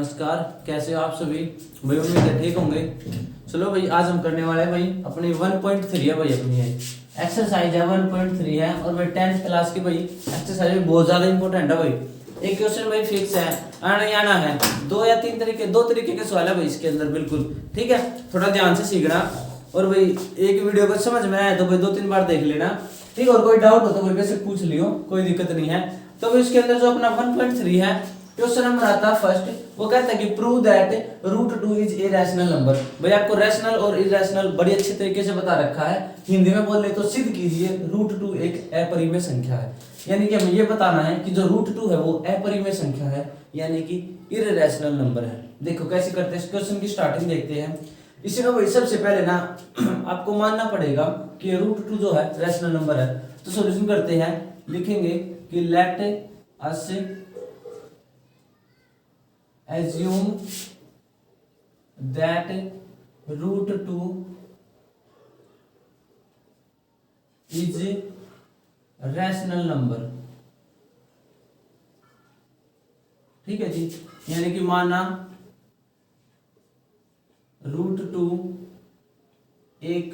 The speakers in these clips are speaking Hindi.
नमस्कार, कैसे हो आप सभी भाई। उम्मीद है ठीक होंगे। चलो भाई, आज हम करने वाले हैं भाई अपनी 1.3 है भाई, अपनी है एक्सरसाइज है 1.3 है। और भाई 10th क्लास की भाई एक्सरसाइज बहुत ज्यादा इंपॉर्टेंट है भाई। एक क्वेश्चन भाई फिक्स है, आना ही आना है। दो तरीके के सवाल है भाई इसके अंदर, बिल्कुल ठीक है। थोड़ा ध्यान से सीखना और भाई एक वीडियो को समझ में आया तो भाई 2-3 बार देख लेना, ठीक है। और कोई डाउट हो तो भाई वैसे पूछ लियो, कोई दिक्कत नहीं है। तो भाई इसके अंदर जो अपना 1.3 है, क्वेश्चन नंबर आता है फर्स्ट, वो कहता है कि prove that √2 is a rational number. भाई आपको रैशनल और इरेशनल बड़ी अच्छे तरीके से बता रखा है, हिंदी में बोल ले तो सिद्ध कीजिए √2 एक अपरिमेय संख्या है। यानी कि हमें ये बताना है कि जो √2 है वो अपरिमेय संख्या है, यानी कि इरेशनल नंबर है। देखो कैसे करते हैं, इस क्वेश्चन की स्टार्टिंग देखते हैं। इसी में भाई सबसे पहले ना आपको मानना पड़ेगा कि √2 जो है रैशनल नंबर है। तो सॉल्यूशन करते हैं, लिखेंगे कि let us assume that √2 is rational number। ठीक है जी, यानी कि माना √2 एक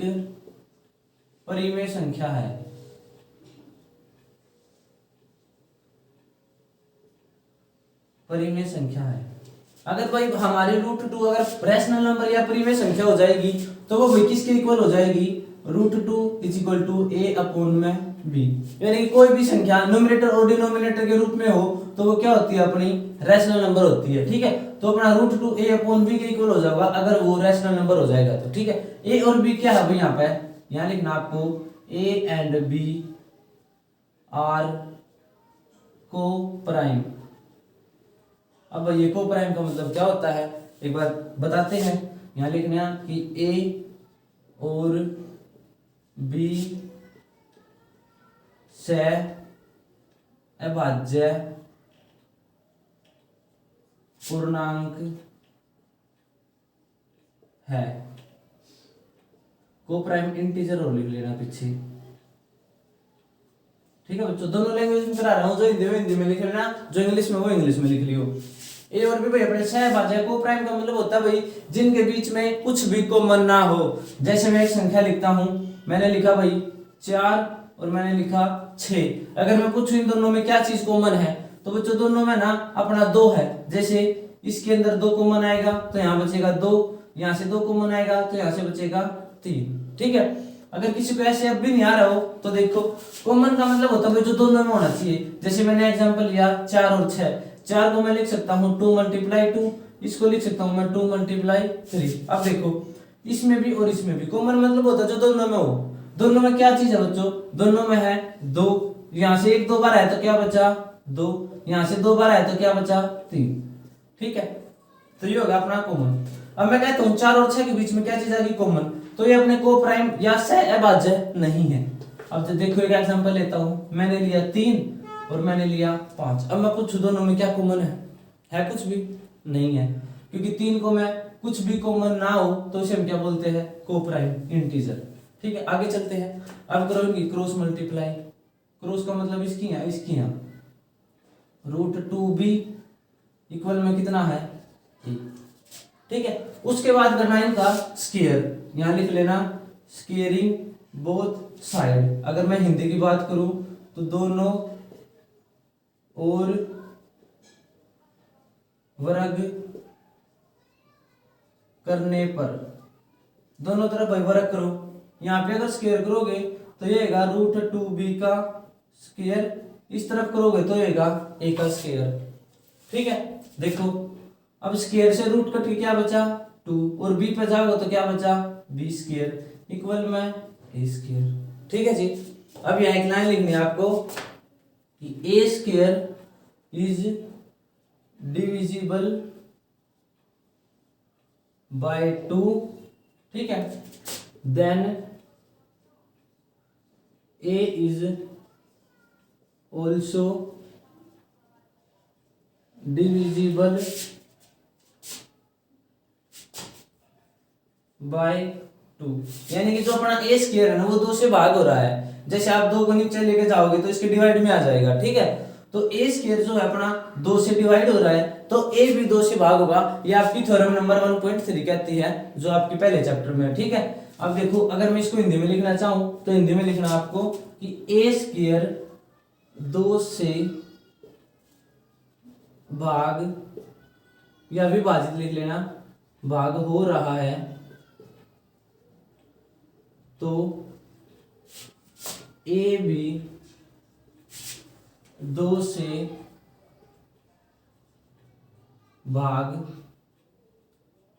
परिमेय संख्या है। परिमेय संख्या है। अगर भाई हमारे √2 अगर रैशनल नंबर या परिमेय संख्या हो जाएगी तो वो भाई किसके इक्वल हो जाएगी, √2 = a/b। यानी कि कोई भी संख्या न्यूमरेटर और डिनोमिनेटर के रूप में हो तो वो क्या होती है, अपनी रैशनल नंबर होती है। ठीक है, तो अपना √2 a/b के इक्वल हो जाएगा अगर वो रैशनल नंबर हो जाएगा तो। ठीक है, a और b क्या है भाई, यहाँ पे यहाँ लिखना आपको a एंड b आर को प्राइम। अब ये को प्राइम का मतलब क्या होता है, एक बार बताते हैं। यहाँ लिखना कि a और b से अभाज्य पूर्णांक है। को प्राइम इंटीजर और लिख लेना पीछे। ठीक है बच्चों, दोनों लैंग्वेज में करा रहा हूँ, जो हिंदी में लिख लेना, जो इंग्लिश में वो इंग्लिश में लिख लियो। ए और बी भाई अपने सहभाज्य। को प्राइम का मतलब होता है भाई जिनके बीच में कुछ भी कॉमन ना हो। जैसे मैं एक संख्या लिखता हूँ, मैंने लिखा भाई 4 और मैंने लिखा 6। अगर मैं पूछूं इन दोनों में क्या चीज कॉमन है, तो बच्चों दोनों में ना अपना 2 है। जैसे इसके अंदर 2 कॉमन आएगा तो यहाँ बचेगा 2, यहाँ से 2 कॉमन आएगा तो यहाँ से बचेगा 3। ठीक है, अगर किसी को ऐसे अब भी नहीं आ रहा हो तो देखो, कॉमन का मतलब होता है जो दोनों में होना चाहिए। जैसे मैंने एग्जांपल लिया 4 और 6। 4 को मैं लिख सकता हूँ 2 × 2, इसको लिख सकता हूँ मैं 2 × 3। अब देखो इसमें भी और इसमें भी कॉमन मतलब होता है जो दोनों में हो। दोनों में क्या चीज है बच्चों, दोनों में है 2। यहाँ से 1 2 बार आया तो क्या बचा 2, यहाँ से 2 बार आया तो क्या बचा 3। ठीक है, तो ये होगा अपना कॉमन। अब मैं कहता हूँ 4 और 6 के बीच में क्या चीज आ गई कॉमन, तो ये अपने को प्राइम या सहअभाज्य नहीं है। अब तो देखो एक एग्जांपल लेता हूँ, मैंने लिया 3 और मैंने लिया 5। अब मैं पूछूं दोनों में क्या कॉमन है कुछ भी नहीं है, क्योंकि 3 को मैं कुछ भी कॉमन ना हो तो उसे हम क्या बोलते हैं, को प्राइम इंटीजर। ठीक है, आगे चलते हैं। अब करोगे क्रॉस मल्टीप्लाई। क्रॉस का मतलब इसकी यहाँ √2b इक्वल में कितना है 1। ठीक है, उसके बाद करना इनका स्क्वायर। यहां लिख लेना स्क्वेयरिंग बोथ साइड। अगर मैं हिंदी की बात करूं तो दोनों और वर्ग करने पर, दोनों तरफ भाई वर्ग करो। यहाँ पे अगर स्क्वायर करोगे तो ये आएगा √2b का स्क्वायर, इस तरफ करोगे तो ये आएगा a का स्क्वायर। ठीक है, देखो अब स्क्वायर से रूट कट के क्या बचा 2, और b पे जाओगे तो क्या बचा b² इक्वल में a²। ठीक है जी, अब यहाँ एक लाइन लिखनी है आपको कि a² इज डिविजिबल बाय 2। ठीक है, then a is also divisible by 2। यानी कि जो अपना a² है ना वो 2 से भाग हो रहा है। जैसे आप 2 को नीचे लेके जाओगे तो इसके डिवाइड में आ जाएगा। ठीक है, तो ए स्क्वायर जो है अपना 2 से डिवाइड हो रहा है, तो ए भी 2 से भाग होगा। ये आपकी थ्योरम नंबर 1.3 कहती है, जो आपके पहले चैप्टर में है, ठीक है। अब देखो, अगर मैं इसको हिंदी में लिखना चाहूं तो हिंदी में लिखना आपको कि ए स्क्वायर 2 से भाग या विभाजित लिख लेना, भाग हो रहा है, तो ए भी 2 से भाग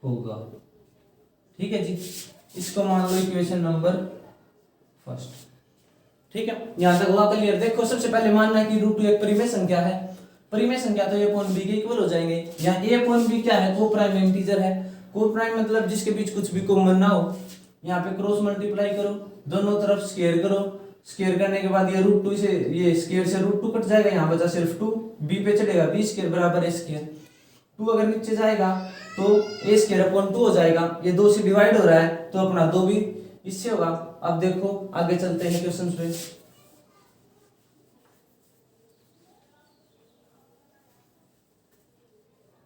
होगा, ठीक है जी। इसको मान लो इक्वेशन नंबर फर्स्ट, ठीक है। यहां तक हुआ क्लियर। देखो, सबसे पहले मानना है कि √2 एक परिमेय संख्या है। परिमेय संख्या तो a अपॉन b के इक्वल हो जाएंगे। यहाँ a अपॉन b क्या है? को प्राइम इंटीजर है। को प्राइम मतलब जिसके बीच कुछ भी कॉमन ना हो। यहाँ पे क्रॉस मल्टीप्लाई करो, दोनों तरफ स्क्वायर करो। स्क्वायर करने के बाद ये √2 से, ये स्क्वायर से √2 कट जाएगा, यहाँ बचा सिर्फ 2। b पे चलेगा b स्क्वायर बराबर a स्क्वायर। 2 अगर नीचे जाएगा तो a स्क्वायर अपॉन 2 हो जाएगा। ये 2 से डिवाइड हो रहा है तो अपना 2 भी इससे होगा। अब देखो आगे चलते हैं क्वेश्चन पे।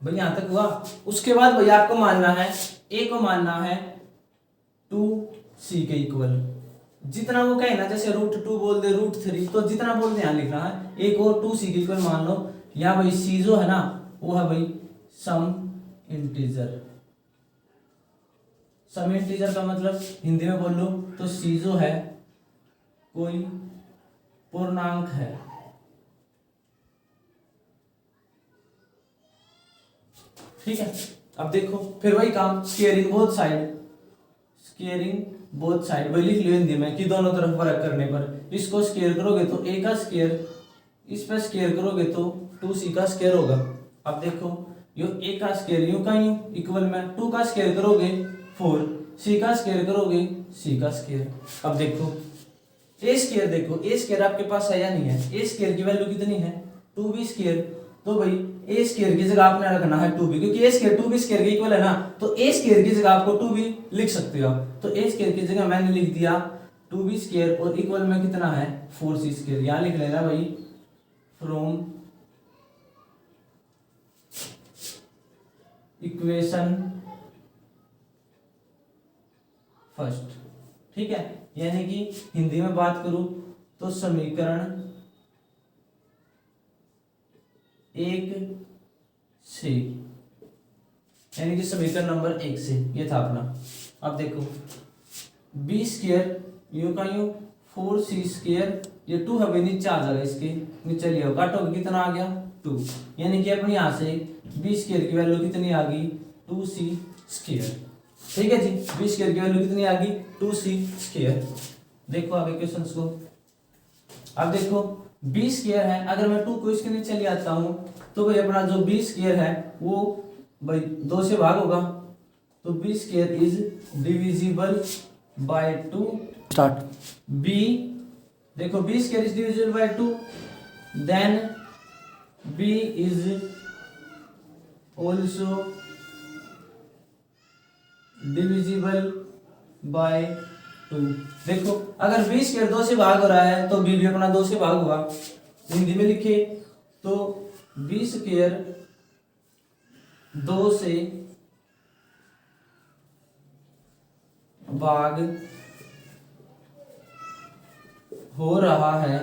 भाई यहां तक हुआ। उसके बाद भाई आपको मानना है, a को मानना है 2c के इक्वल। जितना वो कहे ना, जैसे √2 बोल दे, √3, तो जितना बोल दे यहाँ लिखना है। a को 2c के इक्वल मान लो। यहाँ भाई c जो है ना, वो है भाई सम इंटीजर। सम इंटीजर का मतलब हिंदी में बोल लो तो c जो है कोई पूर्णांक है। ठीक है। अब देखो फिर वही काम, squaring both side. Squaring both side वही लिख लियो हिंदी में कि दोनों तरफ वर्क करने पर इसको स्क्वेयर करोगे तो a का स्क्वेयर, इस पर स्क्वेयर करोगे तो 2c का स्क्वेयर होगा। अब देखो, यो a का स्क्वेयर यूं का यूं इक्वल में 2 का स्क्वेयर करोगे 4, c का स्क्वेयर करोगे c का स्क्वेयर। अब देखो a स्क्वेयर, देखो a स्क्वेयर आपके पास है या नहीं है? a स्क्वेयर की वैल्यू कितनी है? 2b square. तो भाई a स्क्वायर की जगह आपने रखना है 2b, क्योंकि a स्क्वायर 2b स्क्वायर के इक्वल है ना, तो a स्क्वायर की जगह आपको 2b लिख सकते हो। तो a स्क्वायर की जगह मैंने लिख दिया 2b स्क्वायर और इक्वल में कितना है 4c स्क्वायर। यहां लिख लेना भाई फ्रॉम इक्वेशन फर्स्ट, ठीक है। यानी कि हिंदी में बात करूं तो समीकरण 1 से, यानी कि समीकरण नंबर 1 से, ये था अपना। अब देखो b स्क्वायर यूं का यूं 4c स्क्वायर, ये 2 है भाई नीचे आ जाएगा, इसके नीचे लिया काटोगे कितना आ गया 2। यानी कि अपने यहाँ से b स्क्वायर की वैल्यू कितनी आ गई 2c स्क्वायर। ठीक है जी, b स्क्वायर की वैल्यू कितनी आ गई 2c स्क्वायर। देखो आगे क्वेश्चंस को। अब देखो b स्क्वायर है, अगर मैं 2 को इसके नीचे ले आता हूं तो भाई अपना जो b स्क्वायर है वो भाई 2 से भाग होगा, तो b square is divisible by 2। Start. b, देखो b square is divisible by 2, then b is also divisible by 2। देखो अगर b स्क्वायर 2 से भाग हो रहा है तो b भी अपना 2 से भाग होगा। हिंदी में लिखे तो b स्क्वायर 2 से भाग हो रहा है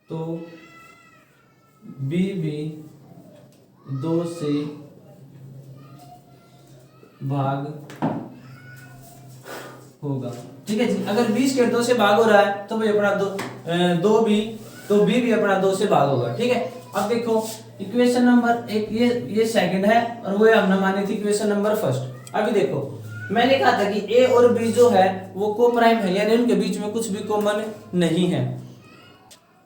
तो b भी 2 से भाग होगा। ठीक है जी, अगर b स्क्वायर 2 से भाग हो रहा है तो भाई अपना 2 भी, तो b भी अपना 2 से भाग होगा। ठीक है। अब देखो इक्वेशन नंबर 1 ये सेकंड है और वो हमने मानी थी इक्वेशन नंबर फर्स्ट। अभी देखो मैंने कहा था कि a और b जो है वो को प्राइम है, यानी उनके बीच में कुछ भी कॉमन नहीं है।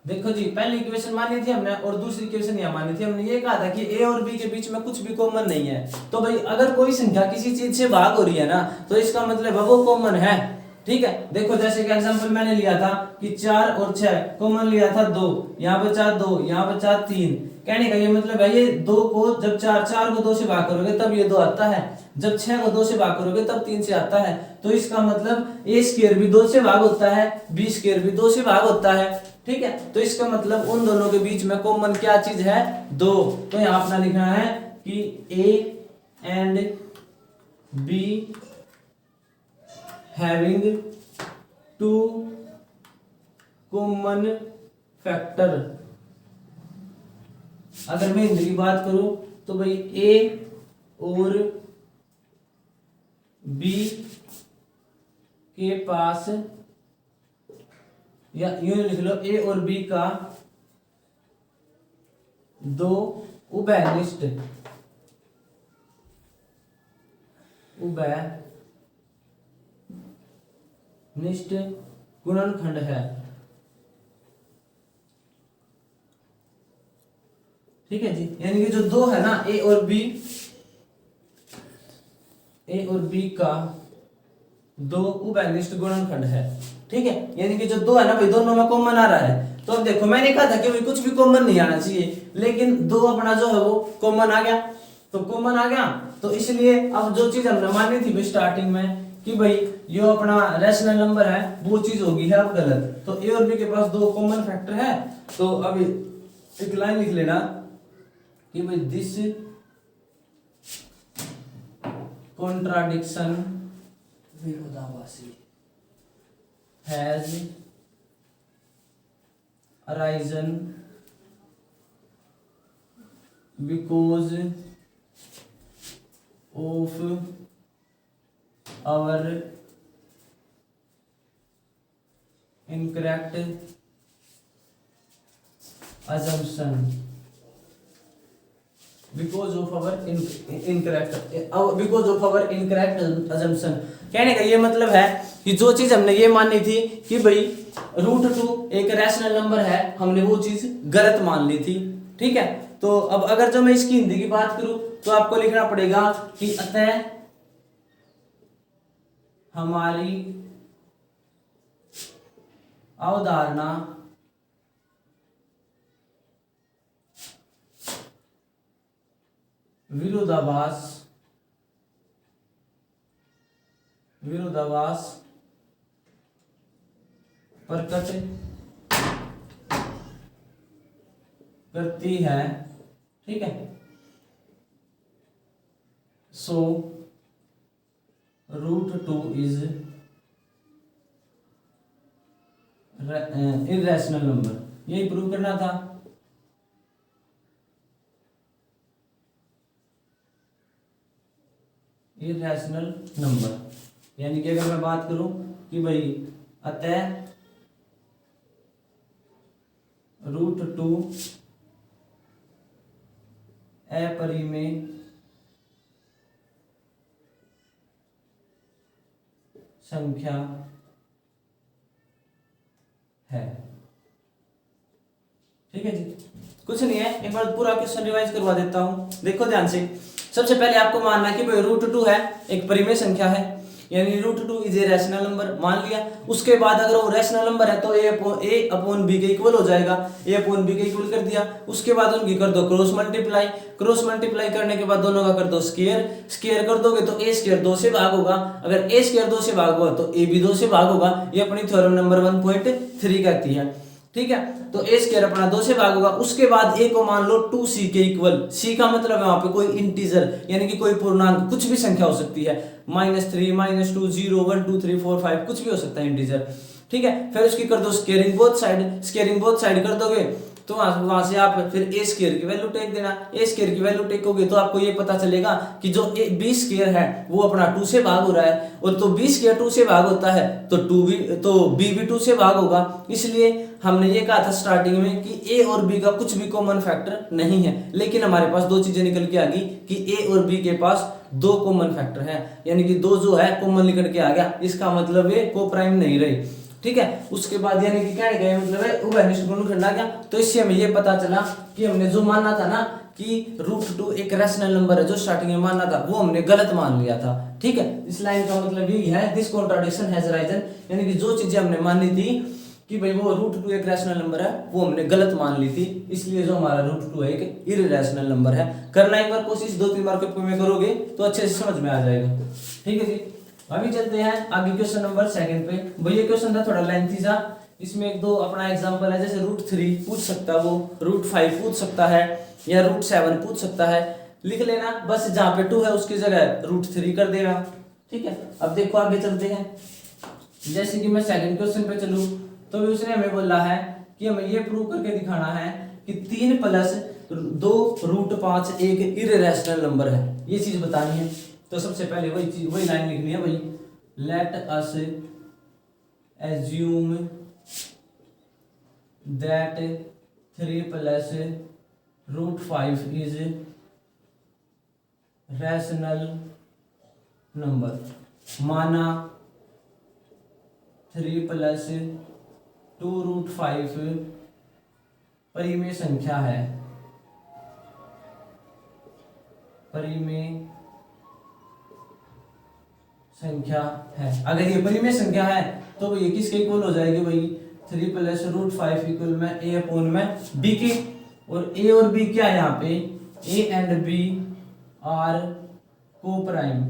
देखो जी, पहली इक्वेशन मानी थी हमने और दूसरी इक्वेशन यह मानी थी हमने, ये कहा था कि a और b के बीच में कुछ भी कॉमन नहीं है। तो भाई अगर कोई संख्या किसी चीज से भाग हो रही है ना, तो इसका मतलब है वो कॉमन है। ठीक है। देखो जैसे कि एग्जांपल मैंने लिया था कि 4 और 6 कॉमन लिया था 2, यहाँ बचा 2, यहाँ बचा 3। कहने का ये मतलब है ये 2 को जब 4 को 2 से भाग करोगे तब ये 2 आता है, जब 6 को 2 से भाग करोगे तब 3 से आता है। तो इसका मतलब a स्क्वायर भी 2 से भाग होता है, b स्क्वायर भी 2 से भाग होता है। ठीक है, तो इसका मतलब उन दोनों के बीच में कॉमन क्या चीज है, 2। तो यहां अपना लिखना है कि A and be having 2 common factor. अगर मैं हिंदी की बात करूं तो भाई ए और बी के पास, या यूं लिख लो, ए और बी का 2 उभयनिष्ठ गुणनखंड है। ठीक है जी, यानी कि जो 2 है ना, ए और बी का 2 उभयनिष्ठ गुणनखंड है। ठीक है, यानी कि जो 2 है ना भाई, दोनों में कॉमन आ रहा है। तो अब देखो, मैंने कहा था कि भाई कुछ भी कॉमन नहीं आना चाहिए, लेकिन 2 अपना जो है वो कॉमन आ गया। तो कॉमन आ गया, तो इसलिए अब जो चीज हमने मानी थी भाई स्टार्टिंग में कि भाई ये अपना रैशनल नंबर है, वो चीज होगी है अब गलत। तो ए और बी के पास 2 कॉमन फैक्टर है। तो अभी एक लाइन लिख लेना कि भाई दिस कॉन्ट्राडिक्शन विरोधाभासी has arisen because of our incorrect assumption, because of our incorrect assumption। कहने का ये मतलब है कि जो चीज हमने ये मानी थी कि भाई √2 एक रैशनल नंबर है, हमने वो चीज गलत मान ली थी। ठीक है, तो अब अगर जो मैं इसकी हिंदी की बात करूं तो आपको लिखना पड़ेगा कि अतः हमारी अवधारणा विरोधाभास प्रकट करती है। ठीक है, सो √2 is irrational number। यही प्रूव करना था। इरेशनल नंबर, यानी कि अगर मैं बात करूं कि भाई अतः √2 अपरिमेय संख्या है। ठीक है जी, कुछ नहीं है, एक बार पूरा क्वेश्चन रिवाइज करवा देता हूं, देखो ध्यान से। सबसे पहले आपको मानना है कि भाई √2 है एक परिमेय संख्या है, यानी √2 इज ए रैशनल नंबर मान लिया। उसके बाद अगर वो रैशनल नंबर है तो a अपॉन b के इक्वल हो जाएगा, a अपॉन b के इक्वल कर दिया। उसके बाद उनकी कर दो क्रॉस मल्टीप्लाई करने के बाद दोनों का कर दो स्क्वायर कर दोगे तो a स्क्वायर 2 से भाग होगा। अगर a स्क्वायर 2 से भाग हुआ तो a भी 2 से भाग होगा। ये अपनी थ्योरम नंबर 1.3 कहती है। ठीक है, तो a स्क्वायर अपना 2 से भाग होगा। उसके बाद a को मान लो 2c के इक्वल। c का मतलब है वहां पे कोई इंटीजर, यानी कि कोई पूर्णांक, कुछ भी संख्या हो सकती है, -3 -2 0 1 2 3 4 5 कुछ भी हो सकता है इंटीजर। ठीक है, फिर उसकी कर दो स्क्वायरिंग बोथ साइड कर दोगे तो वहां से आप फिर a स्क्वायर की वैल्यू टेक देना। a स्क्वायर की वैल्यू टेकोगे तो आपको ये पता चलेगा कि जो b स्क्वायर है वो अपना 2 से भाग हो रहा है, और तो b स्क्वायर 2 से भाग होता है तो b भी 2 से भाग होगा। इसलिए हमने ये कहा था स्टार्टिंग में कि a और b का कुछ भी कॉमन फैक्टर नहीं है, लेकिन हमारे पास 2 चीजें निकल के आ गई कि a और b के पास 2 कॉमन फैक्टर है, यानी कि 2 जो है कॉमन निकल के आ गया। इसका मतलब ये को प्राइम नहीं रही। ठीक है, उसके बाद यानी कि कहने का मतलब है उभयनिष्ठ गुणनखंड आ गया। तो इससे हमें ये पता चला कि हमने जो मानना था ना कि √2 एक रैशनल नंबर है, जो स्टार्टिंग में मानना था वो हमने गलत मान लिया था। ठीक है, इस लाइन का मतलब यही है दिस कॉन्ट्राडिक्शन हैज अराइजन, यानी कि जो चीजें हमने मानी थी कि भाई वो √2 एक रैशनल नंबर है वो हमने गलत मान ली थी, इसलिए जो हमारा √2 है एक इररेशनल नंबर है। करना एक बार कोशिश, 2-3 बार में करोगे तो अच्छे से समझ में आ जाएगा। ठीक है जी, अभी चलते हैं आगे क्वेश्चन नंबर 2 पे। भाई ये क्वेश्चन था थोड़ा लेंथी सा, इसमें एक दो अपना एग्जांपल है, जैसे √3 पूछ सकता है, वो √5 पूछ सकता है, या √7 पूछ सकता है, लिख लेना बस, जहाँ पे 2 है उसकी जगह √3 कर देगा। ठीक है, अब देखो आगे चलते हैं। जैसे कि मैं सेकंड क्वेश्चन पे चलूँ तो भी उसने हमें बोला है कि हमें ये प्रूव करके दिखाना है कि 3 + 2 √5 एक इर्रेशनल नंबर है, ये चीज बतानी है। तो सबसे पहले वही चीज, वही लाइन लिखनी है भाई, let us assume that 3 + √5 is rational number. माना 3 + 2 √5 परिमेय संख्या है, परिमेय संख्या है। अगर ये परिमेय संख्या है तो ये किसके इक्वल हो जाएगी भाई, 3 + √5 इक्वल में a/b के। और a और b क्या है यहाँ पे, a एंड b आर को प्राइम।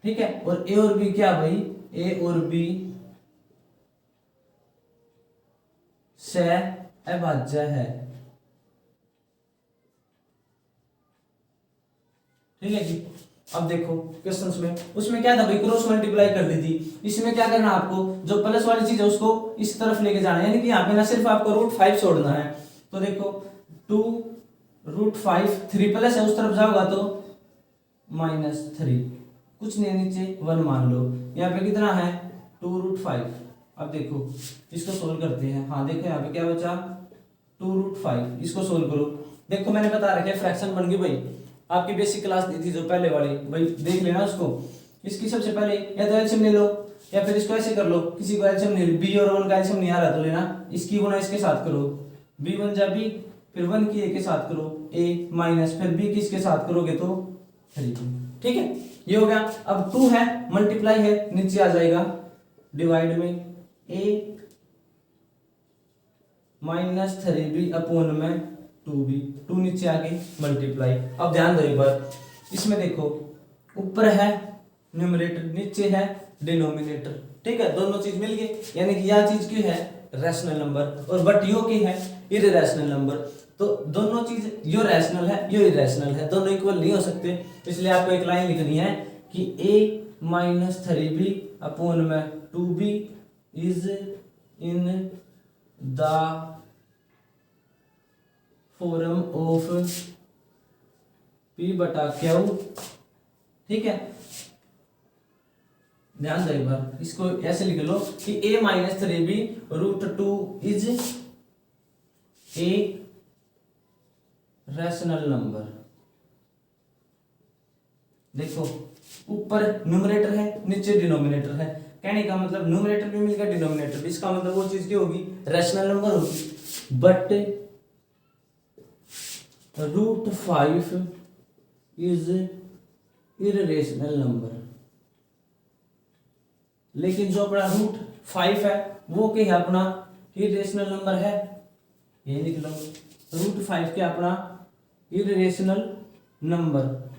ठीक है, और a और b क्या भाई, a और b से अभाज्य है। ठीक है जी। अब देखो क्वेश्चंस में, उसमें क्या था भाई, क्रॉस मल्टीप्लाई कर दी थी। इसमें क्या करना आपको, जो प्लस वाली चीज है उसको इस तरफ लेके जाना है, यानी कि यहाँ पे ना सिर्फ आपको √5 छोड़ना है। तो देखो 2 √5 3 प्लस है, उस तरफ जाओगा तो -3, कुछ नहीं नीचे 1 मान लो। यहाँ पे कितना है 2 √5। अब देखो इसको सोल्व करते हैं। हाँ देखो यहाँ पे क्या बचा 2 √5, इसको सोल्व करो। देखो मैंने बता रखा है फ्रैक्शन बन गई भाई, आपकी बेसिक क्लास दी थी जो पहले वाली, भाई देख लेना उसको। इसकी सबसे पहले या तो एलसीएम ले लो, या फिर इसको ऐसे कर लो, किसी को एलसीएम नहीं, b और 1 का एलसीएम नहीं आ रहा तो लेना, इसकी गुना इसके साथ करो, b1 जा b, फिर 1 की a के साथ करो a माइनस, फिर b की इसके साथ करोगे तो 3। ठीक है, ये हो गया। अब 2 है, मल्टीप्लाई है, नीचे आ जाएगा डिवाइड में a -3b/2 में 2b, 2 नीचे आके मल्टीप्लाई। अब ध्यान दो एक बार, इसमें देखो ऊपर है न्यूमरेटर, नीचे है डिनोमिनेटर। ठीक है, दोनों चीज मिल गई, यानी कि यह चीज की है रैशनल नंबर, और बट यो की है इररेशनल नंबर। तो दोनों चीज, यो रैशनल है यो इररेशनल है, दोनों इक्वल नहीं हो सकते। इसलिए आपको एक लाइन लिखनी है कि a -3b/2 में 2b is in the form of p/q। ठीक है, ध्यान दो एक बार, इसको ऐसे लिख लो कि a -3b/2 is a rational number. देखो ऊपर न्यूमरेटर है, नीचे डिनोमिनेटर है, कहने का मतलब न्यूमरेटर भी मिल गया डिनोमिनेटर भी, इसका मतलब वो चीज क्या होगी, रैशनल नंबर होगी। But √5 is irrational number. लेकिन जो अपना √5 है वो क्या है, अपना इररेशनल नंबर है, ये लिख लो, √5 क्या अपना इररेशनल नंबर।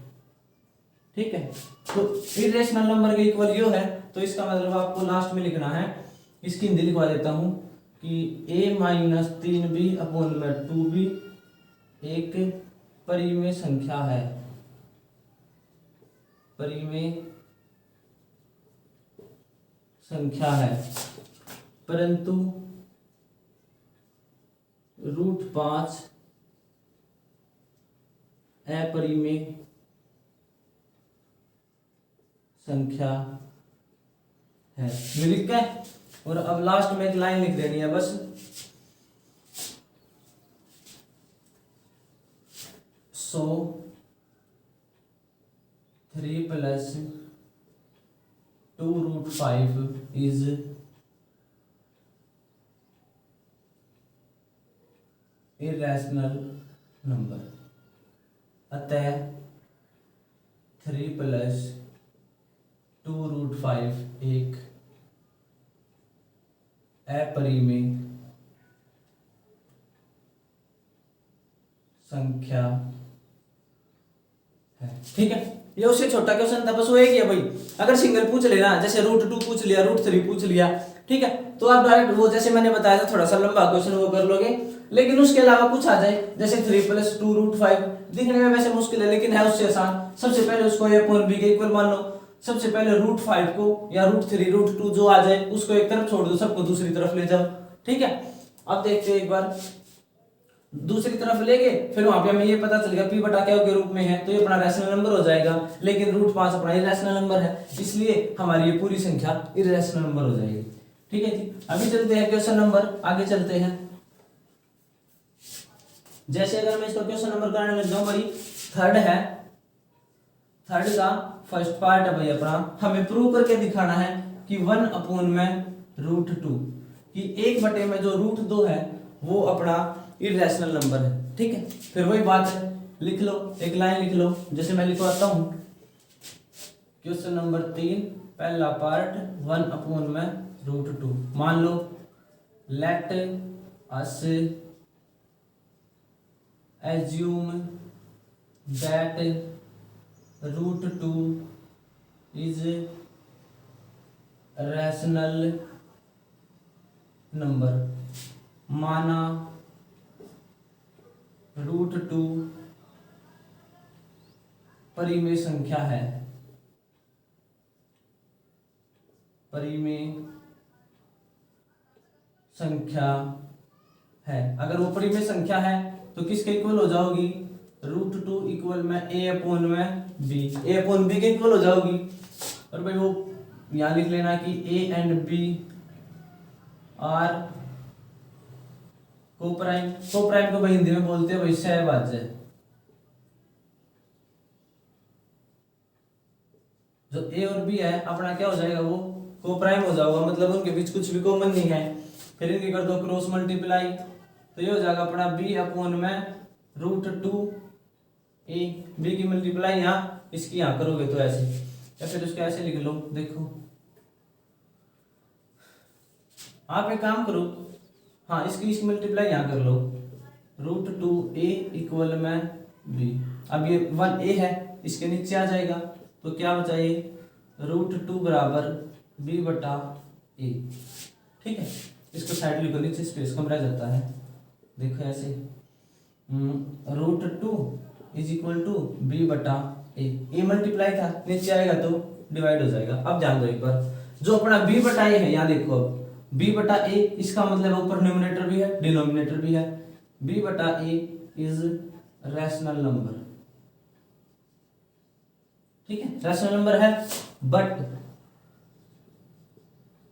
ठीक है, तो इररेशनल नंबर के इक्वल यो है, तो इसका मतलब आपको लास्ट में लिखना है, इसकी हिंदी लिखवा देता हूं कि a -3b/2 में 2b एक परिमेय संख्या है, परिमेय संख्या है, परंतु √5 अपरिमेय संख्या है। लिख के, और अब लास्ट में एक लाइन लिख देनी है बस, सो 3 + 2 √5 इज इररेशनल नंबर। अतः 3 + 2 √5 एक अपरिमेय संख्या है। ठीक है, ये उससे छोटा क्वेश्चन था, बस वो एक ही है भाई। अगर सिंगल पूछ लेना, जैसे √2 पूछ लिया, √3 पूछ लिया, ठीक है, तो आप डायरेक्ट वो जैसे मैंने बताया था थोड़ा सा लंबा क्वेश्चन वो कर लोगे, लेकिन उसके अलावा कुछ आ जाए जैसे 3+2√5, दिखने में वैसे मुश्किल है लेकिन है उससे आसान। सबसे पहले उसको a अपॉन b के इक्वल मान लो, सबसे पहले √5 को या √3 √2 जो आ जाए उसको एक तरफ छोड़ दो, सबको दूसरी तरफ ले जाओ। ठीक है, अब देखते हैं एक बार दूसरी तरफ लेके फिर वहां पे हमें ये पता चल गया p बटा क्या के रूप में है, तो ये अपना रैशनल नंबर हो जाएगा, लेकिन √5 अपना इरेशनल नंबर है, इसलिए हमारी ये पूरी संख्या इरेशनल नंबर हो जाएगी। ठीक है जी, अभी चलते हैं क्वेश्चन नंबर, आगे चलते हैं। जैसे अगर मैं इसका क्वेश्चन नंबर करने लग जाऊं भाई, थर्ड है, थर्ड का फर्स्ट पार्ट है भाई अपना, हमें प्रूव करके दिखाना है कि 1 अपॉन में √2 कि 1 में जो √2 है वो अपना इरेशनल नंबर है। ठीक है, फिर वही बात है, लिख लो, एक लाइन लिख लो, जैसे मैं लिखवाता हूं क्वेश्चन नंबर 3 पहला पार्ट 1 अपॉन में √2, मान लो let us assume that √2 is rational number, माना √2 परिमेय संख्या है, परिमेय संख्या है। अगर वो परिमेय संख्या है तो किसके इक्वल हो जाओगी, √2 इक्वल में a अपॉन में b, a अपॉन b के इक्वल हो जाओगी। और भाई वो यहां लिख लेना कि a and b are coprime, coprime को भाई हिंदी में बोलते हैं भाई सहभाज्य। जो a और b है अपना क्या हो जाएगा, वो कोप्राइम हो जाएगा, मतलब उनके बीच कुछ भी कॉमन नहीं है। फिर इनकी कर दो क्रॉस मल्टीप्लाई, तो ये हो जाएगा अपना b अपॉन में √2 a, b की मल्टीप्लाई यहाँ इसकी यहाँ करोगे तो ऐसे, या फिर उसको ऐसे लिख लो। देखो आप एक काम करो, हाँ इसकी मल्टीप्लाई यहाँ कर लो, √2a इक्वल में b। अब ये 1a है, इसके नीचे आ जाएगा तो क्या बचा ये √2 बराबर b बटा a। ठीक है, इसको साइड लिखो, नीचे स्पेस कम रह जाता है। देखो ऐसे √2 इज इक्वल टू b बटा a मल्टीप्लाई था, नीचे आएगा तो डिवाइड हो जाएगा। अब ध्यान दो एक बार, जो अपना b बटा a है, यहाँ देखो अब b बटा a, इसका मतलब ऊपर न्यूमरेटर भी है डिनोमिनेटर भी है, b बटा a इज रैशनल नंबर। ठीक है, रैशनल नंबर है, बट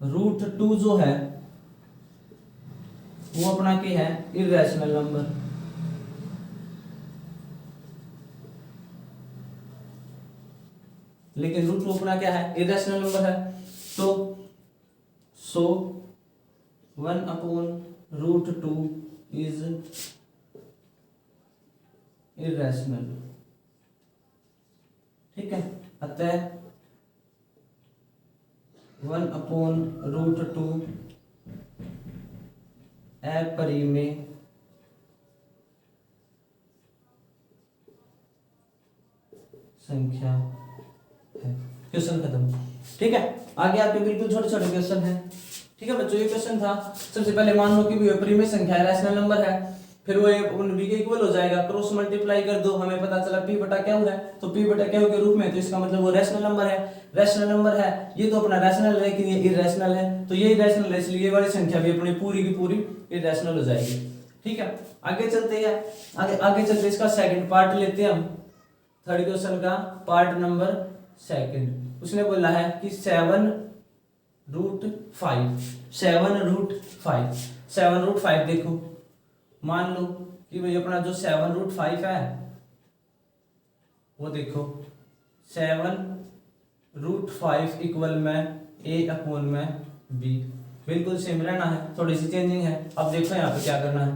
√2 जो है वो अपना क्या है, इरेशनल नंबर। लेकिन √2 अपना क्या है, इरेशनल नंबर है, तो 1 अपॉन √2 इज इरेशनल। ठीक है, अतः 1 अपॉन √2 अपरिमेय संख्या है। क्वेश्चन खत्म। ठीक है, आगे आपके बिल्कुल छोटे छोटे क्वेश्चन है। ठीक है बच्चों, ये क्वेश्चन था, सबसे पहले मान लो कि भी परिमेय संख्या है, रैशनल नंबर है, फिर वो b के इक्वल हो जाएगा, क्रॉस मल्टीप्लाई कर दो, हमें पता चला p बटा क्या हुआ है, तो p बटा क्या के रूप में, तो इसका मतलब वो रैशनल नंबर है। रैशनल नंबर है ये तो अपना रैशनल है, लेकिन ये इरेशनल है, तो ये इरेशनल है, इसलिए ये वाली संख्या भी अपनी पूरी की पूरी इरेशनल हो जाएगी। ठीक है, आगे चलते हैं, आगे चलते इसका सेकंड पार्ट लेते हैं हम, थर्ड क्वेश्चन का पार्ट नंबर सेकंड। उसने बोला है कि 7√5 देखो, मान लो कि भाई अपना जो 7√5 है वो देखो 7√5 इक्वल में a अपॉन में b, बिल्कुल सेम रहना है, थोड़ी सी चेंजिंग है। अब देखो यहाँ पे क्या करना है,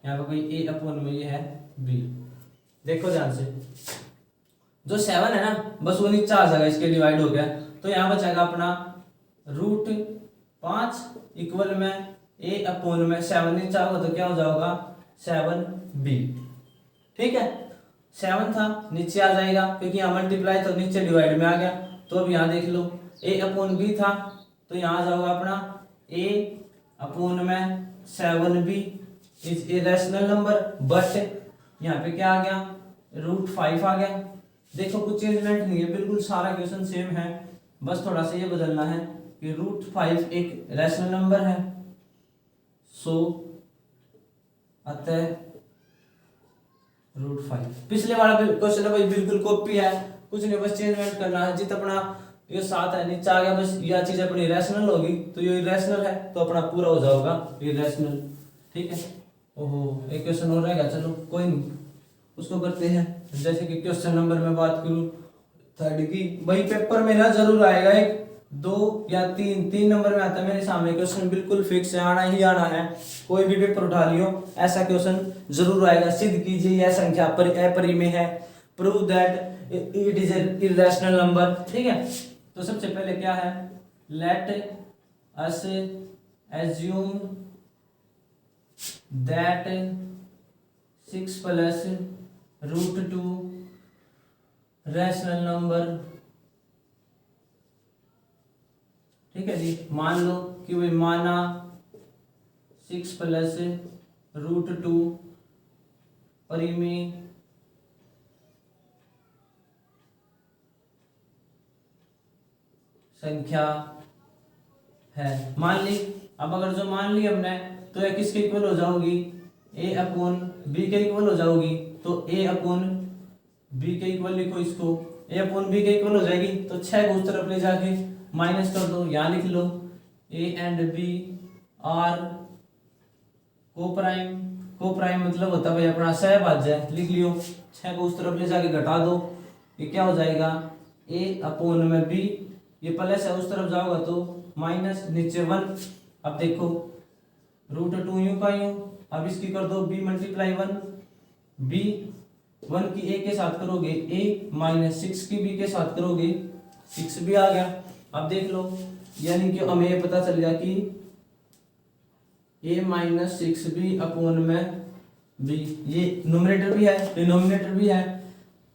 यहाँ पे कोई a अपॉन में ये है b। देखो ध्यान से, जो 7 है ना बस वो नीचे आ जाएगा, इसके डिवाइड हो गया, तो यहाँ बचेगा अपना √5 इक्वल में a अपॉन में 7 नीचे आओगे तो क्या हो जाएगा 7b। ठीक है, 7 था नीचे आ जाएगा क्योंकि यहाँ मल्टीप्लाई तो नीचे डिवाइड में आ गया, तो अब यहाँ देख लो a अपॉन b था तो यहाँ आ जाएगा अपना a अपॉन में 7b is a rational number, but यहाँ पे क्या आ गया, √5 आ गया। देखो कुछ चेंजमेंट नहीं है, बिल्कुल सारा क्वेश्चन सेम है, बस थोड़ा सा ये बदलना है कि √5 एक रैशनल नंबर है, सो अतः √5। पिछले वाला क्वेश्चन है भाई बिल्कुल कॉपी है, कुछ नहीं, बस चेंजमेंट करना है। जितना अपना ये 7 है नीचे आ गया, बस यह चीज अपनी रैशनल होगी तो ये इरेशनल है तो अपना पूरा हो जाएगा इरेशनल। ठीक है, ओहो एक क्वेश्चन और रहेगा, चलो कोई नहीं उसको करते हैं। जैसे कि क्वेश्चन नंबर में बात करूं थर्ड की, वही पेपर में ना जरूर आएगा, 1 2 या 3 नंबर में आता है मेरे सामने क्वेश्चन, बिल्कुल फिक्स है, आना ही आना है। कोई भी पेपर उठा लियो ऐसा क्वेश्चन जरूर आएगा। सिद्ध कीजिए यह संख्या अपरिमेय है, prove that it is an irrational number. ठीक है, तो सबसे पहले क्या है, let us assume that 6 + √2 rational number. ठीक है जी, मान लो कि वही माना 6 + √2 परिमेय संख्या है, मान ली। अब अगर जो मान ली हमने तो ये किसके इक्वल हो जाओगी, a अपॉन b के इक्वल हो जाओगी, तो a अपॉन b के इक्वल लिखो इसको, a अपॉन b के इक्वल हो जाएगी तो 6 को उस तरफ ले जाके माइनस कर दो, यहाँ लिख लो a and b are coprime. Coprime मतलब होता है भाई अपना सहभाज्य, लिख लियो। 6 को उस तरफ ले जाके घटा दो, ये क्या हो जाएगा a अपॉन में b, ये प्लस है उस तरफ जाओगा तो माइनस, नीचे 1। अब देखो √2 यूं का यूं, अब इसकी कर दो b × 1, b 1 की a के साथ करोगे a, -6 की b के साथ करोगे 6b आ गया। अब देख लो, यानी कि हमें ये पता चल गया कि a - 6b अपॉन में b, ये न्यूमरेटर भी है डिनोमिनेटर भी है,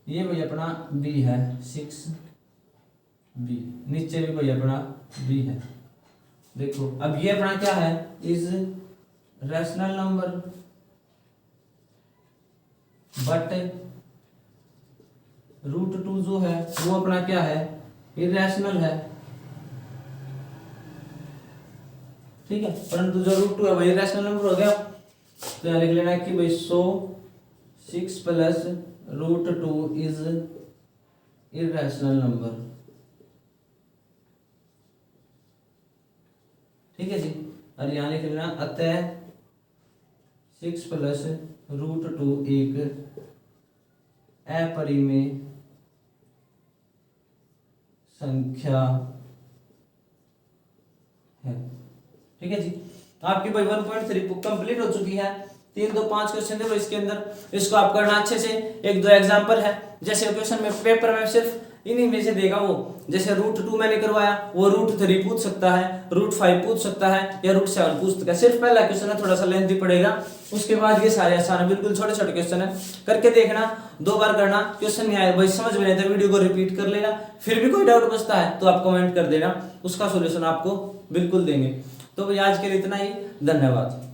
ये भाई अपना b है 6b, नीचे भी भाई अपना b है। देखो अब ये अपना क्या है, इज रैशनल नंबर बट √2 जो है वो अपना क्या है, इरेशनल है। ठीक है, परंतु जो √2 है वही रैशनल नंबर हो गया, तो यहाँ लिख लेना कि भाई 6 + √2 इज इरेशनल नंबर। ठीक है जी, और यहाँ लिख लेना अतः 6 + √2 एक अपरिमेय संख्या है। ठीक है जी, आपकी भाई 1.3 बुक कंप्लीट हो चुकी है। 3 2 5 क्वेश्चन थे इसके अंदर, इसको आप करना अच्छे से। 1 2 एग्जांपल है, जैसे क्वेश्चन में पेपर में सिर्फ इन्हीं में से देगा वो, जैसे √2 मैंने करवाया, वो √3 पूछ सकता है, √5 पूछ सकता है या √7 पूछ सकता है। सिर्फ पहला क्वेश्चन है थोड़ा सा लेंथी पड़ेगा, उसके बाद ये सारे आसान है, बिल्कुल छोटे छोटे क्वेश्चन है। करके देखना, 2 बार करना, क्वेश्चन नहीं आया भाई समझ में नहीं आता वीडियो को रिपीट कर लेना, फिर भी कोई डाउट बचता है तो आप कमेंट कर देना, उसका सोल्यूशन आपको बिल्कुल देंगे। तो भाई आज के लिए इतना ही, धन्यवाद।